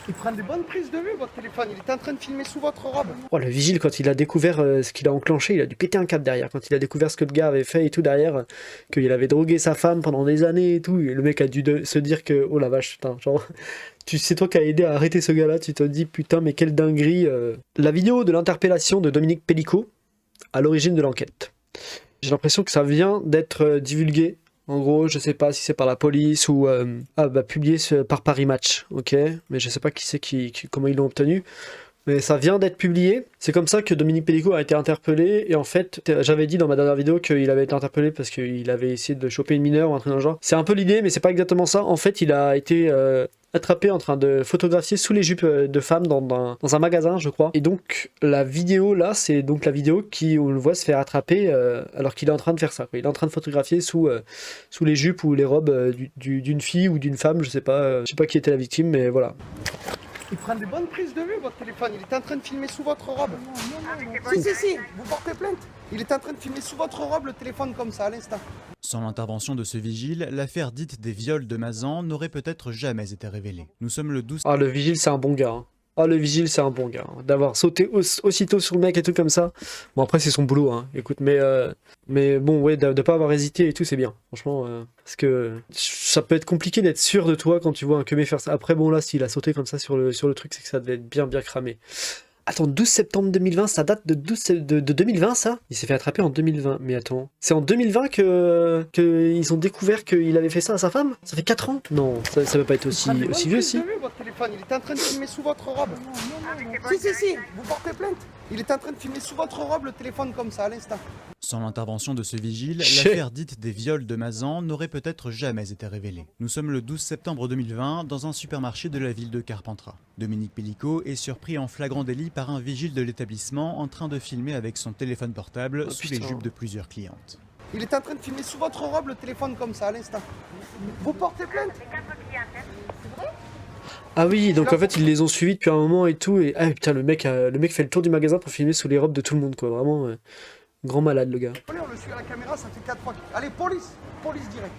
Il prend des bonnes prises de vue, votre téléphone. Il est en train de filmer sous votre robe. Oh, le vigile, quand il a découvert ce qu'il a enclenché, il a dû péter un câble derrière. Quand il a découvert ce que le gars avait fait et tout derrière, qu'il avait drogué sa femme pendant des années et tout, et le mec a dû se dire que, oh la vache, putain, genre, c'est toi qui as aidé à arrêter ce gars-là, tu te dis, putain, mais quelle dinguerie. La vidéo de l'interpellation de Dominique Pellicot, à l'origine de l'enquête. J'ai l'impression que ça vient d'être divulgué. En gros, je sais pas si c'est par la police ou publié par Paris Match, ok. Mais je sais pas qui c'est comment ils l'ont obtenu. Mais ça vient d'être publié. C'est comme ça que Dominique Pellicot a été interpellé. Et en fait, j'avais dit dans ma dernière vidéo qu'il avait été interpellé parce qu'il avait essayé de choper une mineure ou un truc dans le genre. C'est un peu l'idée, mais c'est pas exactement ça. En fait, il a été attrapé en train de photographier sous les jupes de femmes dans un magasin, je crois. Et donc, la vidéo là, c'est donc la vidéo où on le voit se faire attraper alors qu'il est en train de faire ça, quoi. Il est en train de photographier sous les jupes ou les robes d'une fille ou d'une femme, je sais pas qui était la victime, mais voilà. Il prend des bonnes prises de vue, votre téléphone. Il est en train de filmer sous votre robe. Si, vous portez plainte. Il est en train de filmer sous votre robe le téléphone comme ça, à l'instant. Sans l'intervention de ce vigile, l'affaire dite des viols de Mazan n'aurait peut-être jamais été révélée. Nous sommes le 12... Ah, le vigile, c'est un bon gars. Hein. Ah, le vigile, c'est un bon gars. Hein. D'avoir sauté aussitôt sur le mec et tout comme ça. Bon, après, c'est son boulot, hein. Écoute, mais bon, ouais, de pas avoir hésité et tout, c'est bien. Franchement, parce que ça peut être compliqué d'être sûr de toi quand tu vois un Kemé faire ça. Après, bon, là, s'il a sauté comme ça sur le truc, c'est que ça devait être bien, bien cramé. Attends, 12 septembre 2020, ça date de 2020, ça? Il s'est fait attraper en 2020. Mais attends, c'est en 2020 que ils ont découvert qu'il avait fait ça à sa femme? Ça fait 4 ans? Non, ça peut pas être aussi vieux, si. Votre téléphone, il est en train de filmer sous votre robe. Si, vous portez plainte. Il est en train de filmer sous votre robe le téléphone comme ça, à l'instant. Sans l'intervention de ce vigile, l'affaire dite des viols de Mazan n'aurait peut-être jamais été révélée. Nous sommes le 12 septembre 2020 dans un supermarché de la ville de Carpentras. Dominique Pellicot est surpris en flagrant délit par un vigile de l'établissement en train de filmer avec son téléphone portable sous les jupes de plusieurs clientes. Il est en train de filmer sous votre robe le téléphone comme ça, à l'instant. Vous portez plainte. Ah oui, donc en fait ils les ont suivis depuis un moment et tout, et ah putain le mec fait le tour du magasin pour filmer sous les robes de tout le monde, quoi, vraiment grand malade le gars. On le suit à la caméra, ça fait 4 fois. Allez, police direct.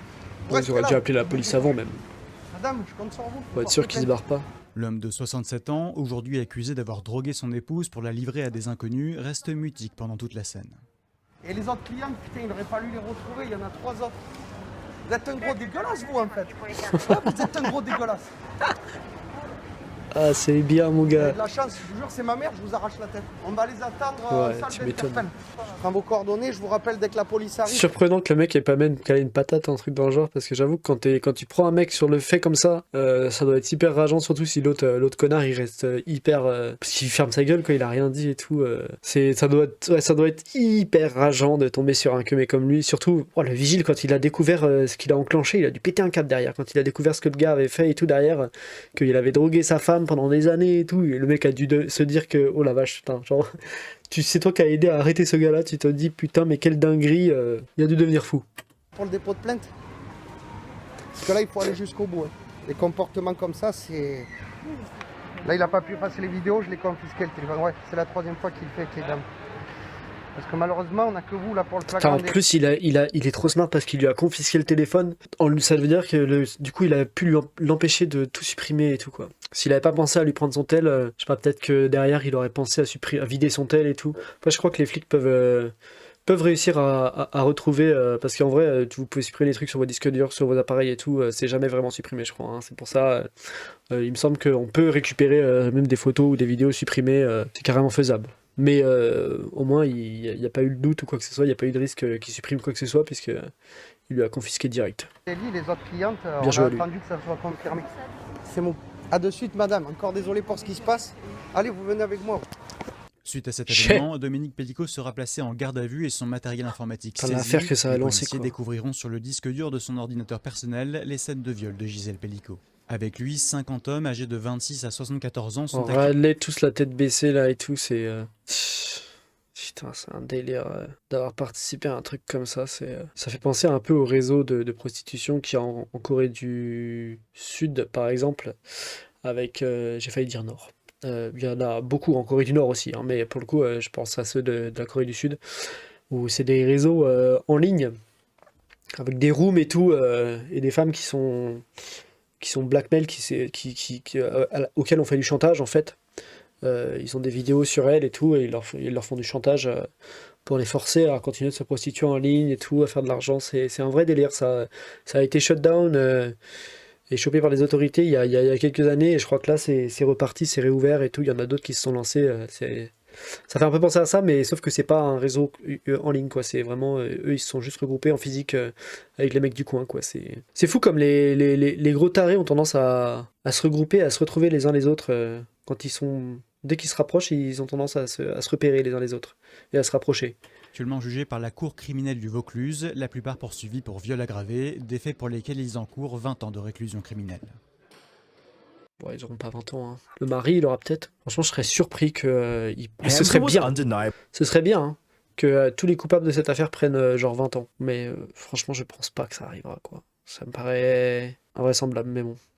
Ouais, ils auraient dû appeler la police avant même, Madame, je compte sur vous. pour être sûr qu'ils se barrent pas. L'homme de 67 ans, aujourd'hui accusé d'avoir drogué son épouse pour la livrer à des inconnus, reste mutique pendant toute la scène. Et les autres clients, putain, il aurait fallu les retrouver, il y en a 3 autres. Vous êtes un gros dégueulasse, vous, en fait. Ouais, vous êtes un gros dégueulasse. Ah c'est bien mon Vous avez gars. de la chance, je vous jure, c'est ma mère, je vous arrache la tête. On va les attendre Ouais, salle tu m'étonnes. d'interpelle. Je prends vos coordonnées, je vous rappelle dès que la police arrive. Surprenant que le mec ait pas même calé une patate, un truc dans le genre, parce que j'avoue que quand tu prends un mec sur le fait comme ça doit être hyper rageant, surtout si l'autre connard il reste hyper... parce qu'il ferme sa gueule, quoi, il a rien dit et tout. Ça doit être hyper rageant de tomber sur un mec comme lui, surtout le vigile, quand il a découvert ce qu'il a enclenché, il a dû péter un câble derrière, quand il a découvert ce que le gars avait fait et tout derrière, qu'il avait drogué sa femme pendant des années et tout, et le mec a dû se dire que, oh la vache, putain, genre... C'est toi qui as aidé à arrêter ce gars-là, tu te dis putain mais quelle dinguerie, il a dû devenir fou. Pour le dépôt de plainte. Parce que là, il faut aller jusqu'au bout. Hein. Les comportements comme ça, c'est... Là, il n'a pas pu passer les vidéos, je l'ai confisqué le téléphone. Ouais, c'est la 3e fois qu'il le fait avec les dames. Parce que malheureusement, on n'a que vous là pour le flagrant En délit. plus, il est trop smart parce qu'il lui a confisqué le téléphone. Ça veut dire que du coup, il a pu l'empêcher de tout supprimer et tout, quoi. S'il avait pas pensé à lui prendre son tel, je sais pas, peut-être que derrière, il aurait pensé à vider son tel et tout. Après, je crois que les flics peuvent réussir à retrouver, parce qu'en vrai, vous pouvez supprimer les trucs sur vos disques durs, sur vos appareils et tout, c'est jamais vraiment supprimé, je crois. Hein. C'est pour ça, il me semble qu'on peut récupérer même des photos ou des vidéos supprimées, c'est carrément faisable. Mais au moins, il n'y a pas eu de doute ou quoi que ce soit, il n'y a pas eu de risque qu'il supprime quoi que ce soit, puisque il lui a confisqué direct. Les autres clientes, on Bien joué a à lui. attendu que ça soit confirmé. C'est bon. À de suite, madame. Encore désolé pour ce qui se passe. Allez, vous venez avec moi. Suite à cet événement, Dominique Pellicot sera placé en garde à vue et son matériel informatique Pas saisi. l'affaire que ça a Les lancé, policiers quoi. découvriront sur le disque dur de son ordinateur personnel les scènes de viol de Gisèle Pellicot. Avec lui, 50 hommes âgés de 26 à 74 ans sont accusés. Regarde-les tous la tête baissée là et tout, c'est... Putain, c'est un délire d'avoir participé à un truc comme ça. Ça fait penser un peu au réseau de prostitution qu'il y a en Corée du Sud, par exemple, avec... j'ai failli dire Nord. Il y en a beaucoup en Corée du Nord aussi, hein, mais pour le coup, je pense à ceux de la Corée du Sud, où c'est des réseaux en ligne, avec des rooms et tout, et des femmes qui sont blackmail, auxquelles on fait du chantage en fait. Ils ont des vidéos sur elles et tout, et ils leur font du chantage pour les forcer à continuer de se prostituer en ligne et tout, à faire de l'argent. C'est un vrai délire. Ça a été shut down et chopé par les autorités il y a quelques années, et je crois que là c'est reparti, c'est réouvert et tout. Il y en a d'autres qui se sont lancés. Ça fait un peu penser à ça, mais sauf que c'est pas un réseau en ligne, quoi. C'est vraiment eux, ils se sont juste regroupés en physique avec les mecs du coin, quoi. C'est fou comme les gros tarés ont tendance à se regrouper, à se retrouver les uns les autres quand ils sont. Dès qu'ils se rapprochent, ils ont tendance à se repérer les uns les autres et à se rapprocher. Actuellement jugés par la cour criminelle du Vaucluse, la plupart poursuivis pour viol aggravé, des faits pour lesquels ils encourent 20 ans de réclusion criminelle. Ouais, ils n'auront pas 20 ans. Hein. Le mari, il aura peut-être. Franchement, je serais surpris que. Ce serait bien. Ce serait bien hein, que tous les coupables de cette affaire prennent genre 20 ans. Mais franchement, je pense pas que ça arrivera, quoi. Ça me paraît invraisemblable, mais bon.